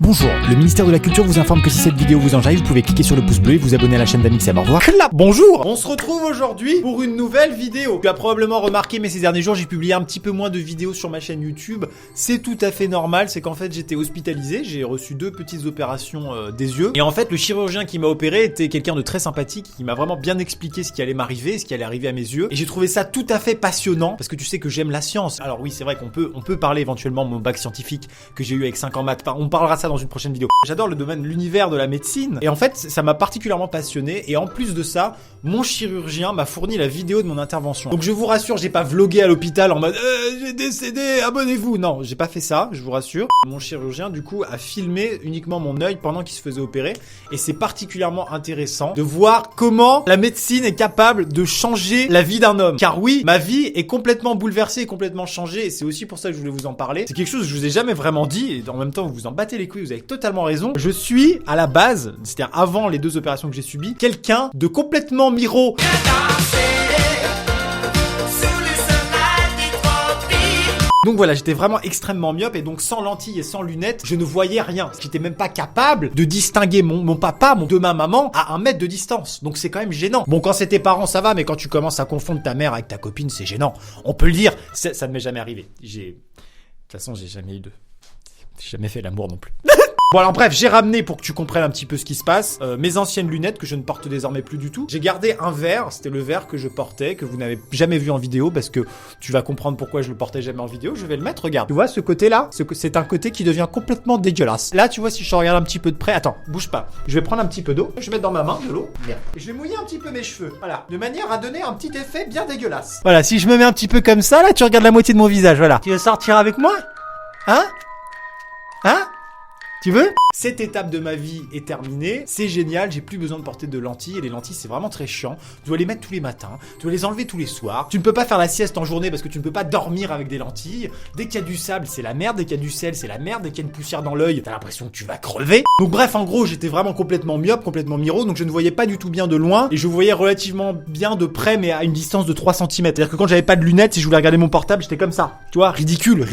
Bonjour, le ministère de la Culture vous informe que si cette vidéo vous enjaille, vous pouvez cliquer sur le pouce bleu et vous abonner à la chaîne d'Amixem. Au revoir. Clap. Bonjour. On se retrouve aujourd'hui pour une nouvelle vidéo. Tu as probablement remarqué, mais ces derniers jours, j'ai publié un petit peu moins de vidéos sur ma chaîne YouTube. C'est tout à fait normal, c'est qu'en fait, j'étais hospitalisé, j'ai reçu 2 petites opérations des yeux. Et en fait, le chirurgien qui m'a opéré était quelqu'un de très sympathique, qui m'a vraiment bien expliqué ce qui allait m'arriver, ce qui allait arriver à mes yeux. Et j'ai trouvé ça tout à fait passionnant, parce que tu sais que j'aime la science. Alors oui, c'est vrai qu'on peut parler éventuellement de mon bac scientifique que j'ai eu avec 5 ans maths. On parlera ça dans une prochaine vidéo. J'adore le domaine, l'univers de la médecine. Et en fait, ça m'a particulièrement passionné. Et en plus de ça, mon chirurgien m'a fourni la vidéo de mon intervention. Donc je vous rassure, j'ai pas vlogué à l'hôpital en mode j'ai décédé, abonnez-vous. Non, j'ai pas fait ça, je vous rassure. Mon chirurgien, du coup, a filmé uniquement mon œil pendant qu'il se faisait opérer. Et c'est particulièrement intéressant de voir comment la médecine est capable de changer la vie d'un homme. Car oui, ma vie est complètement bouleversée et complètement changée. Et c'est aussi pour ça que je voulais vous en parler. C'est quelque chose que je vous ai jamais vraiment dit. Et en même temps, vous vous en battez les couilles, vous avez totalement raison. Je suis, à la base, c'est-à-dire avant les 2 opérations que j'ai subies, quelqu'un de complètement miro. Donc voilà, j'étais vraiment extrêmement myope et donc sans lentilles et sans lunettes, je ne voyais rien. J'étais même pas capable de distinguer mon papa de ma maman à 1 mètre de distance. Donc c'est quand même gênant. Bon, quand c'est tes parents, ça va, mais quand tu commences à confondre ta mère avec ta copine, c'est gênant. On peut le dire, ça ne m'est jamais arrivé. De toute façon, j'ai jamais fait l'amour non plus. Bon alors bref, j'ai ramené pour que tu comprennes un petit peu ce qui se passe, mes anciennes lunettes que je ne porte désormais plus du tout. J'ai gardé un verre, c'était le verre que je portais, que vous n'avez jamais vu en vidéo parce que tu vas comprendre pourquoi je le portais jamais en vidéo. Je vais le mettre, regarde. Tu vois ce côté-là, c'est un côté qui devient complètement dégueulasse. Là, tu vois, si je regarde un petit peu de près, attends, bouge pas. Je vais prendre un petit peu d'eau, je vais mettre dans ma main de l'eau. Merde. Et je vais mouiller un petit peu mes cheveux, voilà, de manière à donner un petit effet bien dégueulasse. Voilà, si je me mets un petit peu comme ça, là, tu regardes la moitié de mon visage, voilà. Tu veux sortir avec moi? Hein? Tu veux? Cette étape de ma vie est terminée, c'est génial, j'ai plus besoin de porter de lentilles, et les lentilles c'est vraiment très chiant, tu dois les mettre tous les matins, tu dois les enlever tous les soirs, tu ne peux pas faire la sieste en journée parce que tu ne peux pas dormir avec des lentilles, dès qu'il y a du sable c'est la merde, dès qu'il y a du sel c'est la merde, dès qu'il y a une poussière dans l'œil, t'as l'impression que tu vas crever. Donc bref, en gros j'étais vraiment complètement myope, complètement miro, donc je ne voyais pas du tout bien de loin, et je voyais relativement bien de près mais à une distance de 3 cm, c'est-à-dire que quand j'avais pas de lunettes, si je voulais regarder mon portable, j'étais comme ça, tu vois, ridicule,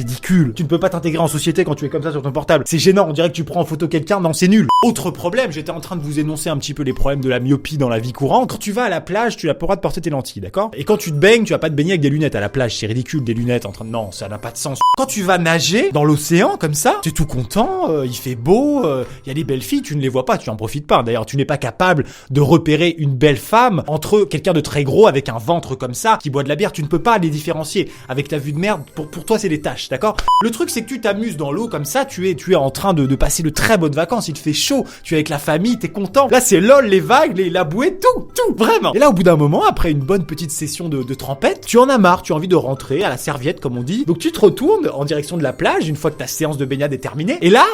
tu ne peux pas t'intégrer en société quand tu es comme ça sur ton portable, c'est gênant, on dirait que tu prends en photo quelqu'un, non c'est nul. Autre problème, j'étais en train de vous énoncer un petit peu les problèmes de la myopie dans la vie courante. Quand tu vas à la plage, tu n'as pas le droit de porter tes lentilles, d'accord? Et quand tu te baignes, tu vas pas te baigner avec des lunettes à la plage, c'est ridicule, des lunettes en train de... Non, ça n'a pas de sens. Quand tu vas nager dans l'océan, comme ça, t'es tout content, il fait beau, il y a des belles filles, tu ne les vois pas, tu en profites pas. D'ailleurs, tu n'es pas capable de repérer une belle femme entre quelqu'un de très gros avec un ventre comme ça, qui boit de la bière, tu ne peux pas les différencier. Avec ta vue de merde, pour toi, c'est des taches, d'accord? Le truc, c'est que tu t'amuses dans l'eau comme ça, tu es en train de passer de très bonnes vacances, il te fait chaud, tu es avec la famille, t'es content. Là, c'est lol, les vagues, la bouée, tout, vraiment. Et là, au bout d'un moment, après une bonne petite session de trempette, tu en as marre, tu as envie de rentrer à la serviette, comme on dit. Donc, tu te retournes en direction de la plage, une fois que ta séance de baignade est terminée. Et là...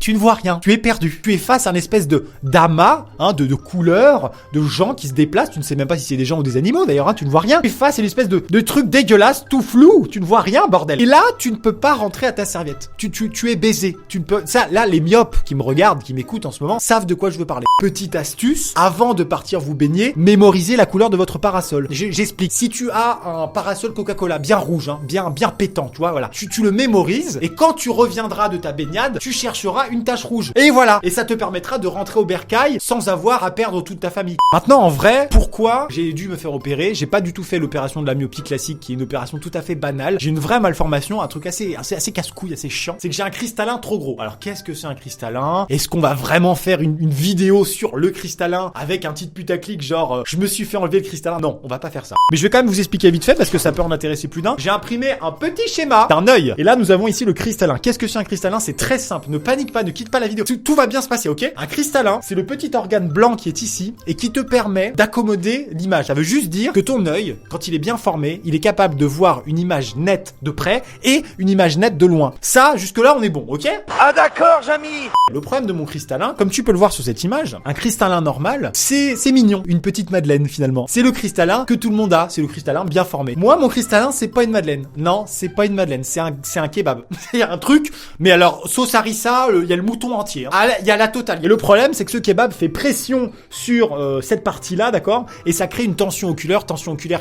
tu ne vois rien, tu es perdu. Tu es face à un espèce d'amas, de couleurs, de gens qui se déplacent. Tu ne sais même pas si c'est des gens ou des animaux d'ailleurs, tu ne vois rien. Tu es face à une espèce de truc dégueulasse, tout flou. Tu ne vois rien, bordel. Et là, tu ne peux pas rentrer à ta serviette. Tu es baisé. Tu ne peux... Ça, là, les myopes qui me regardent, qui m'écoutent en ce moment, savent de quoi je veux parler. Petite astuce, avant de partir vous baigner, mémorisez la couleur de votre parasol. J'explique. Si tu as un parasol Coca-Cola bien rouge, bien pétant, tu vois, voilà. Tu le mémorises et quand tu reviendras de ta baignade, tu chercheras une tache rouge. Et voilà. Et ça te permettra de rentrer au bercail sans avoir à perdre toute ta famille. Maintenant, en vrai, pourquoi j'ai dû me faire opérer? J'ai pas du tout fait l'opération de la myopie classique, qui est une opération tout à fait banale. J'ai une vraie malformation, un truc assez casse-couille, assez chiant. C'est que j'ai un cristallin trop gros. Alors, qu'est-ce que c'est un cristallin? Est-ce qu'on va vraiment faire une vidéo sur le cristallin avec un titre putaclic genre je me suis fait enlever le cristallin? Non, on va pas faire ça. Mais je vais quand même vous expliquer vite fait parce que ça peut en intéresser plus d'un. J'ai imprimé un petit schéma d'un œil. Et là, nous avons ici le cristallin. Qu'est-ce que c'est un cristallin? C'est très simple. Ne panique pas, ne quitte pas la vidéo. Tout va bien se passer, ok? Un cristallin, c'est le petit organe blanc qui est ici et qui te permet d'accommoder l'image. Ça veut juste dire que ton œil, quand il est bien formé, il est capable de voir une image nette de près et une image nette de loin. Ça, jusque-là, on est bon, ok? Ah d'accord, Jamy! Le problème de mon cristallin, comme tu peux le voir sur cette image, un cristallin normal, c'est mignon. Une petite madeleine, finalement. C'est le cristallin que tout le monde a. C'est le cristallin bien formé. Moi, mon cristallin, c'est pas une madeleine. Non, c'est pas une madeleine. C'est un kebab. Il y a un truc, mais alors, sauce harissa, il y a le mouton entier. Hein. Ah, il y a la totale. Et le problème, c'est que ce kebab fait pression sur cette partie-là, d'accord? Et ça crée une tension oculaire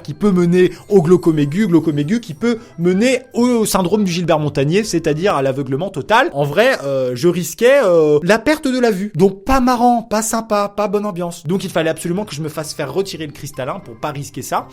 qui peut mener au glaucome aigu qui peut mener au syndrome du Gilbert Montagnier, c'est-à-dire à l'aveuglement total. En vrai, je risquais la perte de la vue. Donc pas marrant, pas sympa, pas bonne ambiance. Donc il fallait absolument que je me fasse faire retirer le cristallin pour pas risquer ça.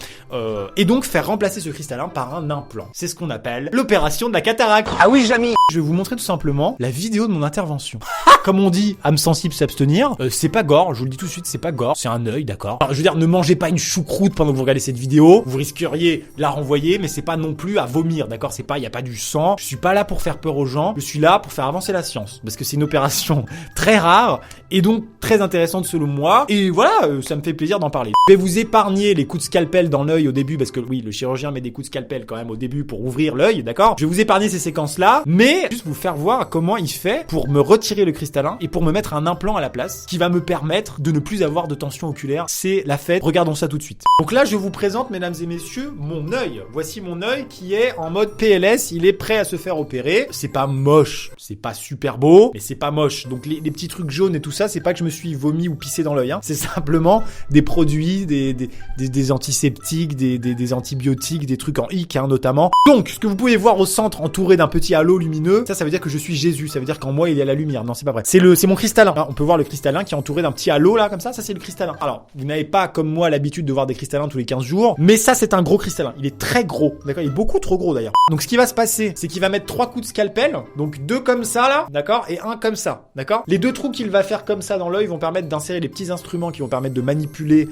Et donc faire remplacer ce cristallin par un implant. C'est ce qu'on appelle l'opération de la cataracte. Ah oui, Jamy. Je vais vous montrer tout simplement la vidéo de mon intervention. Comme on dit, âme sensible s'abstenir. C'est pas gore, je vous le dis tout de suite, c'est pas gore. C'est un œil, d'accord. Alors, je veux dire, ne mangez pas une choucroute pendant que vous regardez cette vidéo. Vous risqueriez de la renvoyer, mais c'est pas non plus à vomir, d'accord. C'est pas, y a pas du sang. Je suis pas là pour faire peur aux gens. Je suis là pour faire avancer la science, parce que c'est une opération très rare et donc très intéressante selon moi. Et voilà, ça me fait plaisir d'en parler. Je vais vous épargner les coups de scalpel dans l'œil au début, parce que oui, le chirurgien met des coups de scalpel quand même au début pour ouvrir l'œil, d'accord. Je vais vous épargner ces séquences-là, mais juste vous faire voir comment il fait pour me retirer le cristallin et pour me mettre un implant à la place qui va me permettre de ne plus avoir de tension oculaire. C'est la fête. Regardons ça tout de suite. Donc là, je vous présente, mesdames et messieurs, mon œil. Voici mon œil qui est en mode PLS. Il est prêt à se faire opérer. C'est pas moche. C'est pas super beau, mais c'est pas moche. Donc les petits trucs jaunes et tout ça, c'est pas que je me suis vomi ou pissé dans l'œil, hein. C'est simplement des produits, des antiseptiques, des antibiotiques, des trucs en hic, hein, notamment. Donc, ce que vous pouvez voir au centre, entouré d'un petit halo lumineux, ça veut dire que je suis Jésus. Ça veut dire qu'en moi, il y a la lumière. Non, c'est pas vrai. C'est mon cristallin. Hein, on peut voir le cristallin qui est entouré d'un petit halo, là, comme ça. Ça, c'est le cristallin. Alors, vous n'avez pas, comme moi, l'habitude de voir des cristallins tous les 15 jours. Mais ça, c'est un gros cristallin. Il est très gros. D'accord? Il est beaucoup trop gros, d'ailleurs. Donc, ce qui va se passer, c'est qu'il va mettre 3 coups de scalpel. Donc, 2 comme ça, là. D'accord? Et 1 comme ça. D'accord? Les 2 trous qu'il va faire comme ça dans l'œil vont permettre d'insérer les petits instruments qui vont permettre de manipuler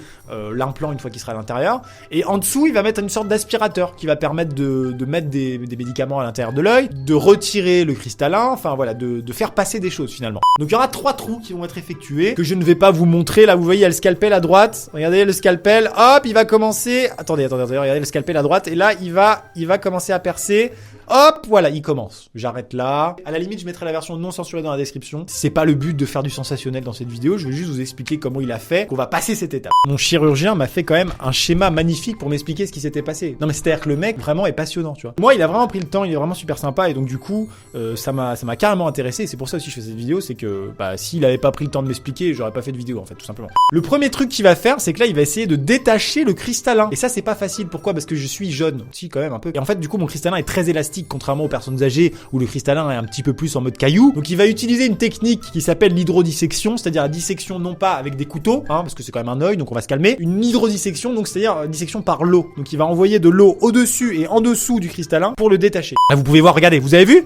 l'implant une fois qu'il sera à l'intérieur. Et en dessous, il va mettre une sorte d'aspirateur qui va permettre de mettre des médicaments à l'intérieur de l'œil, de retirer le cristallin, enfin voilà, de faire passer des choses finalement. Donc il y aura 3 trous qui vont être effectués, que je ne vais pas vous montrer. Là, vous voyez, il y a le scalpel à droite. Regardez le scalpel, hop, il va commencer. Attendez, regardez le scalpel à droite. Et là, il va commencer à percer. Hop, voilà, il commence. J'arrête là. À la limite, je mettrai la version non censurée dans la description. C'est pas le but de faire du sensationnel dans cette vidéo. Je vais juste vous expliquer comment il a fait, qu'on va passer cette étape. Mon chirurgien m'a fait quand même un schéma magnifique pour m'expliquer ce qui s'était passé. Non mais c'est-à-dire que le mec vraiment est passionnant, tu vois. Moi, il a vraiment pris le temps, il est vraiment super sympa et donc du coup, ça m'a carrément intéressé. Et c'est pour ça aussi que je fais cette vidéo, c'est que s'il avait pas pris le temps de m'expliquer, j'aurais pas fait de vidéo en fait, tout simplement. Le premier truc qu'il va faire, c'est que là, il va essayer de détacher le cristallin. Et ça, c'est pas facile. Pourquoi? Parce que je suis jeune aussi quand même un peu. Et en fait, du coup, mon cristallin est très élastique, contrairement aux personnes âgées où le cristallin est un petit peu plus en mode caillou. Donc il va utiliser une technique qui s'appelle l'hydrodissection, c'est-à-dire la dissection non pas avec des couteaux, hein, parce que c'est quand même un œil, donc on va se calmer. Une hydrodissection, donc c'est-à-dire dissection par l'eau. Donc il va envoyer de l'eau au-dessus et en dessous du cristallin pour le détacher. Là vous pouvez voir, regardez, vous avez vu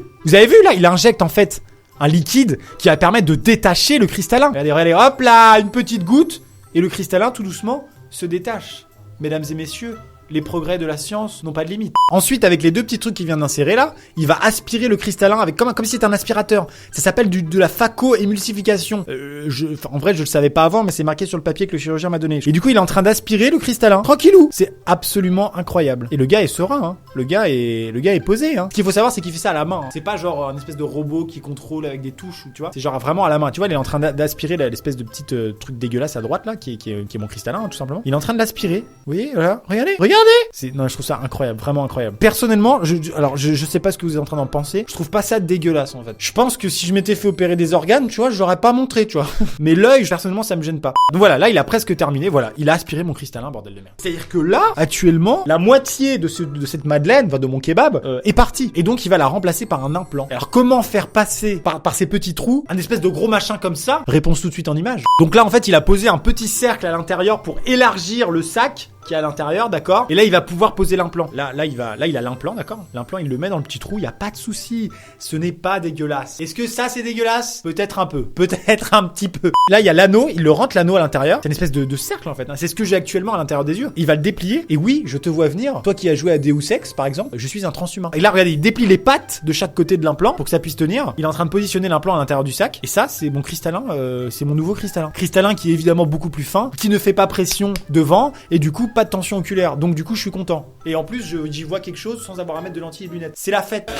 là, il injecte en fait un liquide qui va permettre de détacher le cristallin. Regardez, hop là, une petite goutte et le cristallin tout doucement se détache. Mesdames et messieurs, les progrès de la science n'ont pas de limite. Ensuite, avec les 2 petits trucs qu'il vient d'insérer là, il va aspirer le cristallin avec comme si c'était un aspirateur. Ça s'appelle de la phaco-émulsification. En vrai, je le savais pas avant, mais c'est marqué sur le papier que le chirurgien m'a donné. Et du coup, il est en train d'aspirer le cristallin. Tranquillou. C'est absolument incroyable. Et le gars est serein, hein. Le gars est posé, hein. Ce qu'il faut savoir, c'est qu'il fait ça à la main. Hein. C'est pas genre un espèce de robot qui contrôle avec des touches, tu vois. C'est genre vraiment à la main. Tu vois, il est en train d'aspirer l'espèce de petit truc dégueulasse à droite là, qui est mon cristallin, hein, tout simplement. Il est en train de l'aspirer. Vous voyez, voilà. Regardez. Non, je trouve ça incroyable, vraiment incroyable. Personnellement, je sais pas ce que vous êtes en train d'en penser. Je trouve pas ça dégueulasse en fait. Je pense que si je m'étais fait opérer des organes, tu vois, j'aurais pas montré, tu vois. Mais l'œil, personnellement, ça me gêne pas. Donc voilà, là, il a presque terminé. Voilà, il a aspiré mon cristallin, bordel de merde. C'est-à-dire que là, actuellement, la moitié de cette madeleine, de mon kebab, est partie. Et donc, il va la remplacer par un implant. Alors, comment faire passer par ces petits trous un espèce de gros machin comme ça? Réponse tout de suite en image. Donc là, en fait, il a posé un petit cercle à l'intérieur pour élargir le sac qui est à l'intérieur, d'accord. Et là, il va pouvoir poser l'implant. Là, il a l'implant, d'accord. L'implant, il le met dans le petit trou. Il y a pas de souci. Ce n'est pas dégueulasse. Est-ce que ça, c'est dégueulasse? Peut-être un peu. Peut-être un petit peu. Là, il y a l'anneau. Il le rentre l'anneau à l'intérieur. C'est une espèce de cercle en fait. C'est ce que j'ai actuellement à l'intérieur des yeux. Il va le déplier. Et oui, je te vois venir. Toi qui as joué à Deus Ex, par exemple, je suis un transhumain. Et là, regardez, il déplie les pattes de chaque côté de l'implant pour que ça puisse tenir. Il est en train de positionner l'implant à l'intérieur du sac. Et ça, c'est mon cristallin. C'est mon nouveau cristallin. Cristallin qui est évidemment beaucoup plus fin, qui ne fait pas pression devant et du coup pas de tension oculaire. Donc du coup, je suis content. Et en plus, j'y vois quelque chose sans avoir à mettre de lentilles et de lunettes. C'est la fête.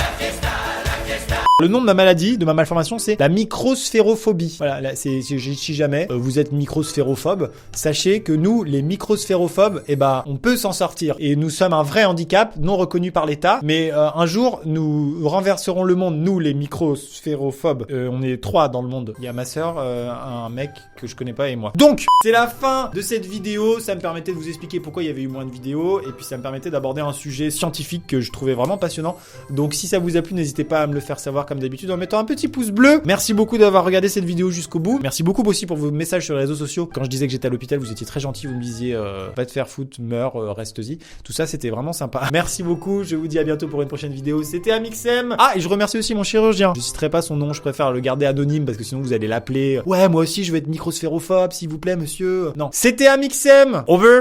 Le nom de ma maladie, de ma malformation, c'est la microsphérophobie. Voilà, là, si jamais vous êtes microsphérophobe, sachez que nous, les microsphérophobes, on peut s'en sortir. Et nous sommes un vrai handicap, non reconnu par l'État. Mais un jour, nous renverserons le monde, nous, les microsphérophobes. On est 3 dans le monde. Il y a ma sœur, un mec que je connais pas et moi. Donc, c'est la fin de cette vidéo. Ça me permettait de vous expliquer pourquoi il y avait eu moins de vidéos. Et puis, ça me permettait d'aborder un sujet scientifique que je trouvais vraiment passionnant. Donc, si ça vous a plu, n'hésitez pas à me le faire savoir comme d'habitude en mettant un petit pouce bleu. Merci beaucoup d'avoir regardé cette vidéo jusqu'au bout. Merci beaucoup aussi pour vos messages sur les réseaux sociaux. Quand je disais que j'étais à l'hôpital, vous étiez très gentils. Vous me disiez va te faire foutre, meurs, reste-y. Tout ça, c'était vraiment sympa. Merci beaucoup. Je vous dis à bientôt pour une prochaine vidéo. C'était Amixem. Ah, et je remercie aussi mon chirurgien. Je citerai pas son nom. Je préfère le garder anonyme parce que sinon vous allez l'appeler. Ouais, moi aussi, je vais être microsphérophobe, s'il vous plaît, monsieur. Non. C'était Amixem. Over.